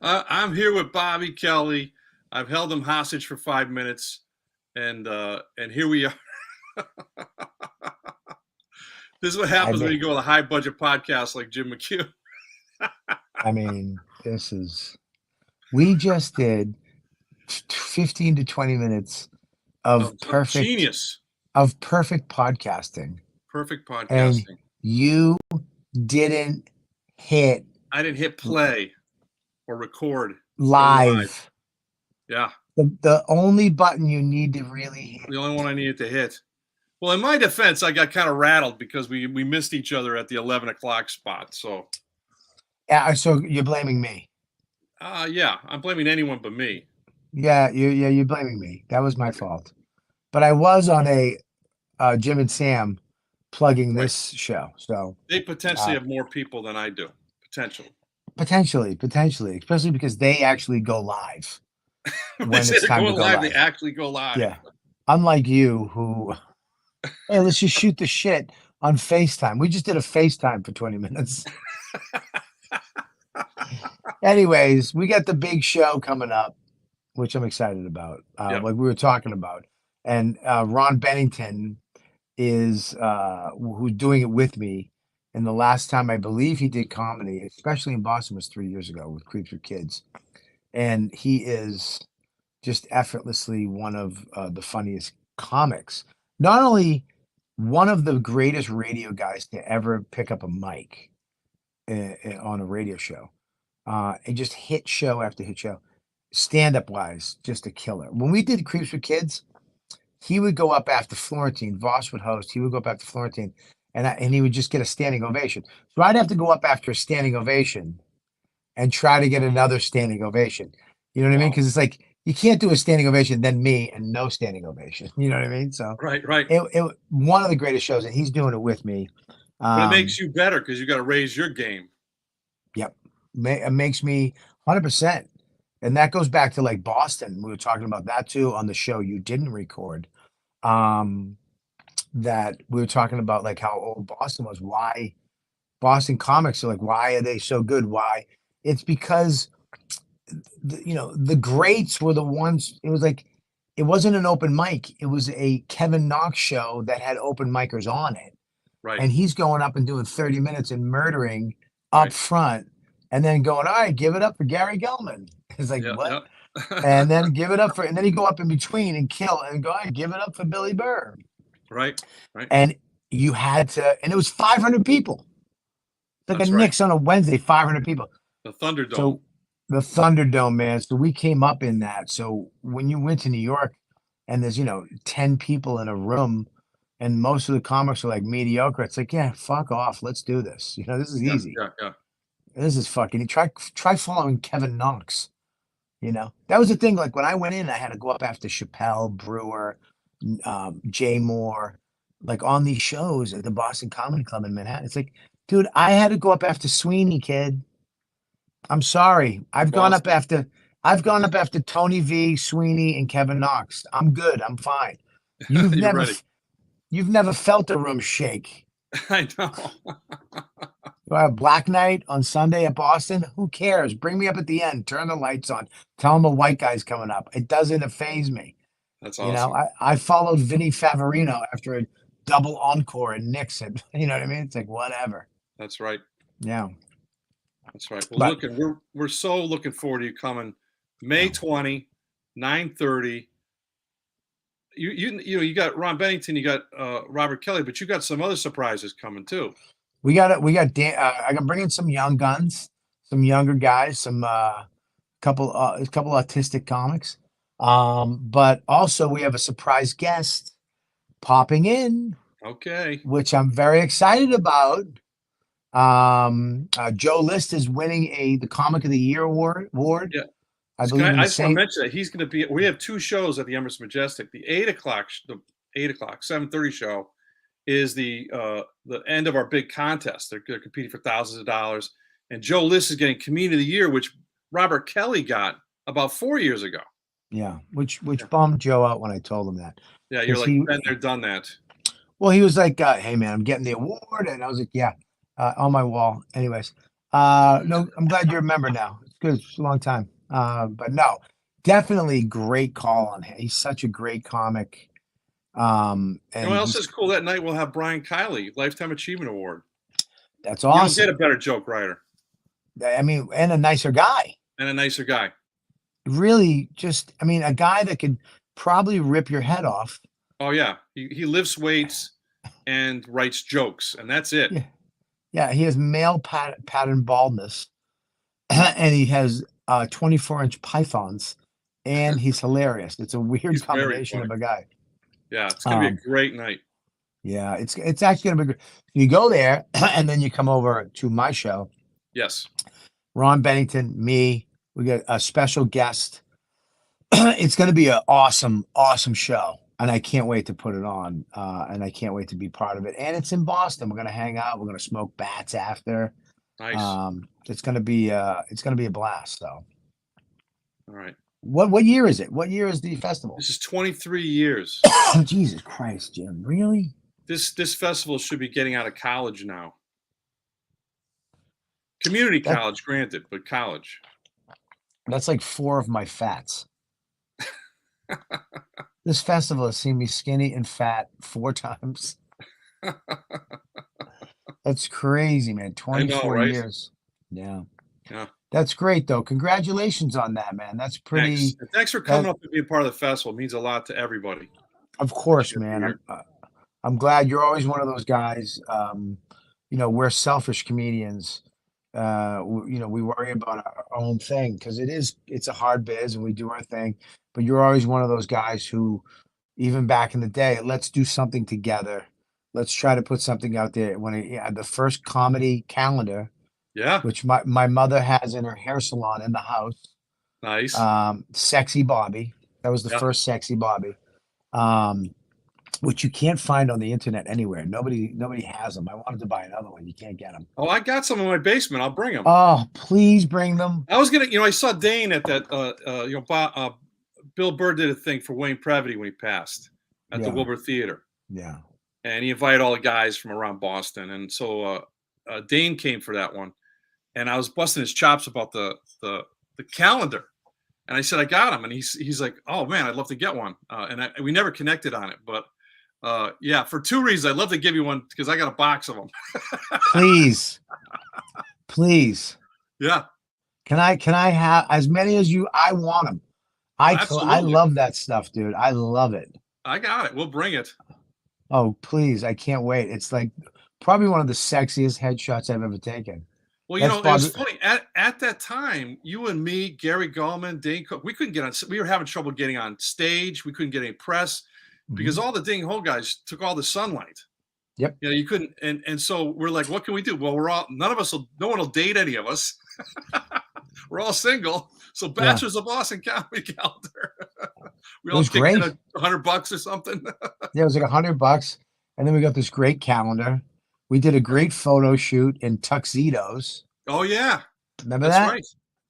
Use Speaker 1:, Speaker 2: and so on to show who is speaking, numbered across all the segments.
Speaker 1: I'm here with Bobby Kelly. I've held him hostage for 5 minutes, and here we are. This is what
Speaker 2: I
Speaker 1: happens when
Speaker 2: mean,
Speaker 1: you go with a high budget podcast like Jim McHugh.
Speaker 2: this is, we just did 15 to 20 minutes
Speaker 1: Of,
Speaker 2: of
Speaker 1: of
Speaker 2: perfect,
Speaker 1: genius,
Speaker 2: podcasting.
Speaker 1: perfect
Speaker 2: And
Speaker 1: podcasting.
Speaker 2: you didn't hit
Speaker 1: I didn't hit play or record. Go live.
Speaker 2: live.
Speaker 1: Yeah,
Speaker 2: The only button you need to really hit.
Speaker 1: the only one I needed to hit. Well, in my defense, I got kind of rattled because we missed each other at the 11 o'clock spot. So,
Speaker 2: Yeah, so you're blaming me.
Speaker 1: yeah, I'm blaming anyone but me.
Speaker 2: You're blaming me. That was my fault. But I was on a Jim and Sam plugging
Speaker 1: Right.
Speaker 2: this show. So
Speaker 1: They potentially
Speaker 2: uh,
Speaker 1: have more people than I do. Potentially.
Speaker 2: potentially, especially because they actually go live
Speaker 1: When they
Speaker 2: when
Speaker 1: say
Speaker 2: it's
Speaker 1: they're
Speaker 2: time to
Speaker 1: going
Speaker 2: go
Speaker 1: live, they
Speaker 2: live.
Speaker 1: actually go live.
Speaker 2: Yeah. Unlike you, who, hey, let's just shoot the shit on FaceTime. We just did a FaceTime for 20 minutes. Anyways, we got the big show coming up, which I'm excited about,
Speaker 1: Yep.
Speaker 2: like we were talking about. And Ron Bennington is who's doing it with me. And the last time I believe he did comedy, especially in Boston, was 3 years ago with Creeps with Kids. And he is just effortlessly one of the funniest comics. Not only one of the greatest radio guys to ever pick up a mic on a radio show, and just hit show after hit show. Stand up wise, just a killer. When we did Creeps with Kids, he would go up after Florentine. Voss would host. He would go up after Florentine, and he would just get a standing ovation. So I'd have to go up after a standing ovation and try to get another standing ovation. You know what I mean?
Speaker 1: Wow.
Speaker 2: Because it's like you can't do a standing ovation, then me, and no standing ovation. You know what I mean? So
Speaker 1: Right, right.
Speaker 2: it one of the greatest shows, and he's doing it with me.
Speaker 1: But it
Speaker 2: Um,
Speaker 1: makes you better because you got to raise your game.
Speaker 2: yep, it makes me 100%. And that goes back to like Boston. We were talking about that too on the show you didn't record. Um, that we were talking about like how old Boston was, why Boston comics are like, why are they so good? Why? It's because the greats were the ones. It was like it wasn't an open mic. It was a Kevin Knox show that had open micers on it,
Speaker 1: Right,
Speaker 2: and he's going up and doing 30 minutes and murdering up
Speaker 1: right.
Speaker 2: front, and then going, all right, give it up for Gary Gelman. It's like
Speaker 1: Yeah,
Speaker 2: what?
Speaker 1: yeah.
Speaker 2: And then give it up for, and then he go up in between and kill and go, all right, give it up for Billy Burr.
Speaker 1: Right, right.
Speaker 2: And you had to, and it was 500 people. It's like a
Speaker 1: That's right.
Speaker 2: Knicks on a Wednesday, 500 people.
Speaker 1: The Thunderdome.
Speaker 2: So the Thunderdome, man. So we came up in that. So when you went to New York and there's, 10 people in a room and most of the comics are like mediocre, it's like, yeah, fuck off. Let's do this. This is
Speaker 1: Yeah,
Speaker 2: easy.
Speaker 1: yeah, yeah.
Speaker 2: This is fucking, you try following Kevin Knox. That was the thing. Like when I went in, I had to go up after Chappelle, Brewer, Jay Moore, like on these shows at the Boston Comedy Club in Manhattan. It's like, dude, I had to go up after Sweeney, kid. I'm sorry.
Speaker 1: Boston.
Speaker 2: I've gone up after Tony V, Sweeney, and Kevin Knox. I'm good. I'm fine. You've
Speaker 1: You're
Speaker 2: never
Speaker 1: ready.
Speaker 2: you've never felt a room shake.
Speaker 1: I know.
Speaker 2: Black Night on Sunday at Boston. Who cares? Bring me up at the end. Turn the lights on. Tell them a white guy's coming up. It doesn't faze me.
Speaker 1: That's awesome.
Speaker 2: I followed Vinny Favorino after a double encore in Nixon. You know what I mean? It's like whatever.
Speaker 1: That's right.
Speaker 2: Yeah.
Speaker 1: That's right. Well,
Speaker 2: But
Speaker 1: we're so looking forward to you coming May 20, 9:30. You got Ron Bennington, you got Robert Kelly, but you got some other surprises coming too.
Speaker 2: we got Dan, I can bring in some young guns, some younger guys, some a couple autistic comics. But also we have a surprise guest popping in,
Speaker 1: Okay.
Speaker 2: which I'm very excited about. Joe List is winning the Comic of the Year award.
Speaker 1: Yeah.
Speaker 2: I believe in
Speaker 1: I
Speaker 2: the
Speaker 1: just want to
Speaker 2: same.
Speaker 1: mention that he's going to be. We have two shows at the Emerson Majestic. The 7:30 show is the end of our big contest. They're competing for thousands of dollars, and Joe List is getting Comedian of the Year, which Robert Kelly got about 4 years ago.
Speaker 2: Yeah, which bummed Joe out when I told him that.
Speaker 1: Yeah, you're
Speaker 2: 'Cause
Speaker 1: like, been there, done that.
Speaker 2: well, he was like, "Hey, man, I'm getting the award," and I was like, "Yeah, on my wall." Anyways, no, I'm glad you remember now. It's good. It's a long time. But no, definitely great call on him. He's such a great comic.
Speaker 1: You know what
Speaker 2: And
Speaker 1: else is cool? That night we'll have Brian Kiley, Lifetime Achievement Award.
Speaker 2: that's
Speaker 1: You don't get a
Speaker 2: awesome.
Speaker 1: better joke writer
Speaker 2: I mean, and a nicer guy.
Speaker 1: and a nicer guy.
Speaker 2: Really, just I mean, a guy that could probably rip your head off.
Speaker 1: Oh yeah, he lifts weights and writes jokes, and that's it.
Speaker 2: Yeah, yeah. He has male pattern baldness, and he has 24-inch pythons, and he's hilarious. It's a weird
Speaker 1: He's very
Speaker 2: combination
Speaker 1: funny.
Speaker 2: of a guy.
Speaker 1: Yeah, it's gonna be
Speaker 2: Um,
Speaker 1: a great night.
Speaker 2: yeah, it's actually gonna be good. You go there, and then you come over to my show.
Speaker 1: Yes.
Speaker 2: Ron Bennington, me. We got a special guest. It's going to be an awesome, awesome show, and I can't wait to put it on. And I can't wait to be part of it. And it's in Boston. We're going to hang out. We're going to smoke bats after.
Speaker 1: Nice.
Speaker 2: It's going to be a blast. Though.
Speaker 1: All right.
Speaker 2: What year is it? What year is the festival?
Speaker 1: This is 23 years.
Speaker 2: Oh, Jesus Christ, Jim! Really?
Speaker 1: This festival should be getting out of college now. Community
Speaker 2: That
Speaker 1: college, granted, but college.
Speaker 2: that's like 4 of my fats. This festival has seen me skinny and fat 4 times. That's crazy, man.
Speaker 1: I know,
Speaker 2: 24
Speaker 1: right?
Speaker 2: years. Yeah.
Speaker 1: Yeah.
Speaker 2: That's great though. Congratulations on that, man. That's
Speaker 1: Thanks.
Speaker 2: pretty
Speaker 1: And thanks for
Speaker 2: that
Speaker 1: coming up and being part of the festival. It means a lot to everybody
Speaker 2: of
Speaker 1: this
Speaker 2: course,
Speaker 1: year.
Speaker 2: man.
Speaker 1: Here.
Speaker 2: I'm glad you're always one of those guys. We're selfish comedians. We worry about our own thing because it's a hard biz and we do our thing. But you're always one of those guys who, even back in the day, let's do something together. Let's try to put something out there. The first comedy calendar,
Speaker 1: Yeah.
Speaker 2: which my mother has in her hair salon in the house,
Speaker 1: Nice.
Speaker 2: Sexy Bobby. That was the
Speaker 1: Yeah.
Speaker 2: first Sexy Bobby. Which you can't find on the internet anywhere. Nobody has them. I wanted to buy another one. You can't get them.
Speaker 1: Oh, I got some in my basement. I'll bring them.
Speaker 2: Oh, please bring them.
Speaker 1: I was gonna, I saw Dane at that. Bill Burr did a thing for Wayne Previty when he passed at the
Speaker 2: Yeah,
Speaker 1: Wilbur Theater,
Speaker 2: yeah.
Speaker 1: and he invited all the guys from around Boston, and so Dane came for that one, and I was busting his chops about the calendar, and I said I got him, and he's like, oh man, I'd love to get one, and we never connected on it, but yeah, for 2 reasons, I'd love to give you one because I got a box of them.
Speaker 2: Please, please.
Speaker 1: Yeah,
Speaker 2: Can I have as many as you? I want them. I
Speaker 1: absolutely,
Speaker 2: love that stuff, dude. I love it.
Speaker 1: I got it. We'll bring it.
Speaker 2: Oh, please. I can't wait. It's like probably one of the sexiest headshots I've ever taken.
Speaker 1: Well,
Speaker 2: That's
Speaker 1: it was
Speaker 2: Bobby.
Speaker 1: funny at that time. You and me, Gary Gallman, Dane Cook, we couldn't get on. We were having trouble getting on stage. We couldn't get any press because
Speaker 2: Mhm.
Speaker 1: all the ding hole guys took all the sunlight.
Speaker 2: Yep.
Speaker 1: You couldn't. And so we're like, what can we do? Well, no one will date any of us. We're all single. So
Speaker 2: Yeah.
Speaker 1: Bachelors of Boston Comedy Calendar. We
Speaker 2: It
Speaker 1: all
Speaker 2: was
Speaker 1: kicked in
Speaker 2: great.
Speaker 1: $100 or something.
Speaker 2: Yeah, it was like $100. And then we got this great calendar. We did a great photo shoot in tuxedos.
Speaker 1: Oh yeah,
Speaker 2: Remember
Speaker 1: that's
Speaker 2: that?
Speaker 1: right.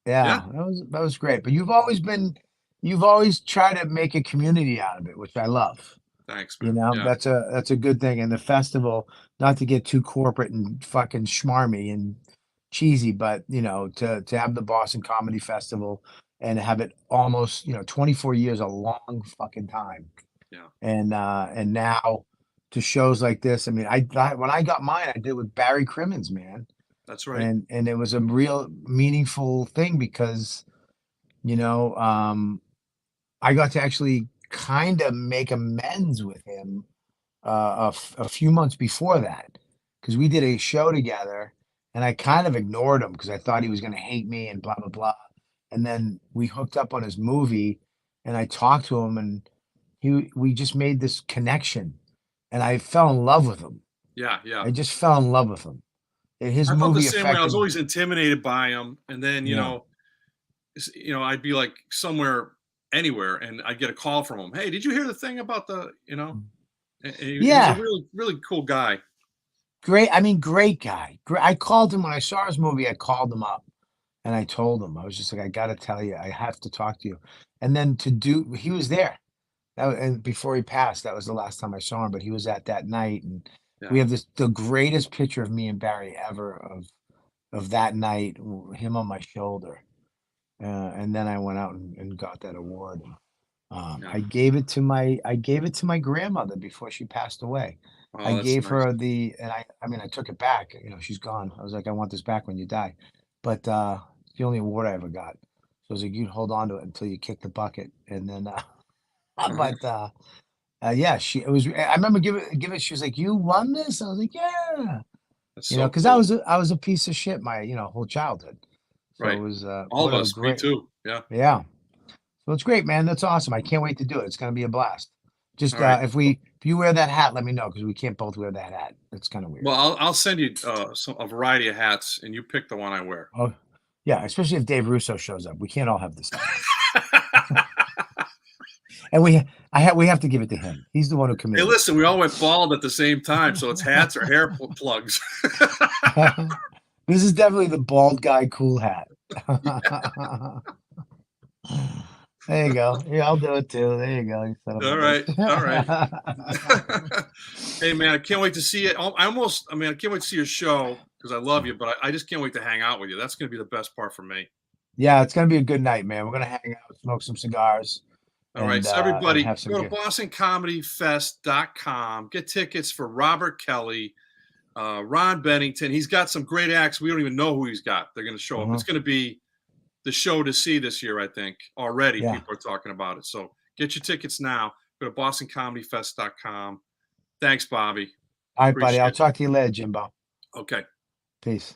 Speaker 1: Yeah,
Speaker 2: Yeah, that was great. But you've always tried to make a community out of it, which I love.
Speaker 1: thanks,
Speaker 2: You
Speaker 1: man.
Speaker 2: know,
Speaker 1: Yeah,
Speaker 2: that's a good thing. And the festival, not to get too corporate and fucking schmarmy and cheesy, but to have the Boston Comedy Festival and have it almost, 24 years, a long fucking time.
Speaker 1: yeah,
Speaker 2: And now to shows like this, I mean, when I got mine, I did with Barry Crimmins, man.
Speaker 1: that's right.
Speaker 2: And it was a real meaningful thing because, you know, I got to actually kind of make amends with him a few months before that because we did a show together and I kind of ignored him because I thought he was going to hate me and blah, blah, blah. And then we hooked up on his movie and I talked to him and we just made this connection and I fell in love with him.
Speaker 1: Yeah, yeah.
Speaker 2: I just fell in love with him. And his
Speaker 1: I felt the
Speaker 2: movie
Speaker 1: same way. I was
Speaker 2: affected,
Speaker 1: always intimidated by him, and then
Speaker 2: yeah.
Speaker 1: I'd be like somewhere, anywhere, and I'd get a call from him. Hey, did you hear the thing about And he was a
Speaker 2: Yeah.
Speaker 1: really, really cool guy.
Speaker 2: Great. I mean, great guy. I called him when I saw his movie. I called him up and I told him, I was just like, I got to tell you, I have to talk to you. And then he was there. And before he passed, that was the last time I saw him, but he was at that night. And we
Speaker 1: Yeah,
Speaker 2: have the greatest picture of me and Barry ever of that night, him on my shoulder. and then I went out and got that award.
Speaker 1: Yeah.
Speaker 2: I gave it to my grandmother before she passed away. I
Speaker 1: Oh, that's
Speaker 2: gave
Speaker 1: nice.
Speaker 2: her and I mean, I took it back. She's gone. I was like, I want this back when you die. But it's the only award I ever got. So I was like, you hold on to it until you kick the bucket. And then,
Speaker 1: Uh-huh.
Speaker 2: but yeah, it was. I remember giving. She was like, "You won this." I was like, "Yeah,"
Speaker 1: That's so
Speaker 2: because
Speaker 1: cool.
Speaker 2: I was a piece of shit my whole childhood. So it
Speaker 1: Right.
Speaker 2: was
Speaker 1: All of
Speaker 2: what a
Speaker 1: us. Me
Speaker 2: great,
Speaker 1: too. Yeah.
Speaker 2: yeah. So it's great, man. That's awesome. I can't wait to do it. It's gonna be a blast. Just
Speaker 1: All right.
Speaker 2: if you wear that hat, let me know because we can't both wear that hat. It's kind of weird.
Speaker 1: Well, I'll send you a variety of hats, and you pick the one I wear.
Speaker 2: Oh, yeah, especially if Dave Russo shows up. We can't all have the same one. And we have to give it to him. He's the one who
Speaker 1: Hey,
Speaker 2: committed it.
Speaker 1: listen, we all went bald at the same time, so it's hats or hair plugs.
Speaker 2: This is definitely the bald guy cool hat. There you go. Yeah, I'll do it too. There you go. You son of a
Speaker 1: All right, all right.
Speaker 2: bitch.
Speaker 1: Hey, man, I can't wait to see it. I mean, I can't wait to see your show because I love you, but I just can't wait to hang out with you. That's going to be the best part for me.
Speaker 2: Yeah, it's gonna be a good night, man. We're gonna hang out, smoke some cigars,
Speaker 1: All right, so
Speaker 2: and
Speaker 1: everybody,
Speaker 2: have some
Speaker 1: go to
Speaker 2: good.
Speaker 1: bostoncomedyfest.com. Get tickets for Robert Kelly, Ron Bennington. He's got some great acts. We don't even know who he's got. They're going to show up.
Speaker 2: Uh-huh.
Speaker 1: It's going to be the show to see this year, I think. Already,
Speaker 2: Yeah.
Speaker 1: people are talking about it. So get your tickets now. Go to bostoncomedyfest.com. Thanks, Bobby.
Speaker 2: All right, buddy.
Speaker 1: Appreciate
Speaker 2: I'll
Speaker 1: it.
Speaker 2: talk to you later, Jimbo.
Speaker 1: Okay.
Speaker 2: Peace.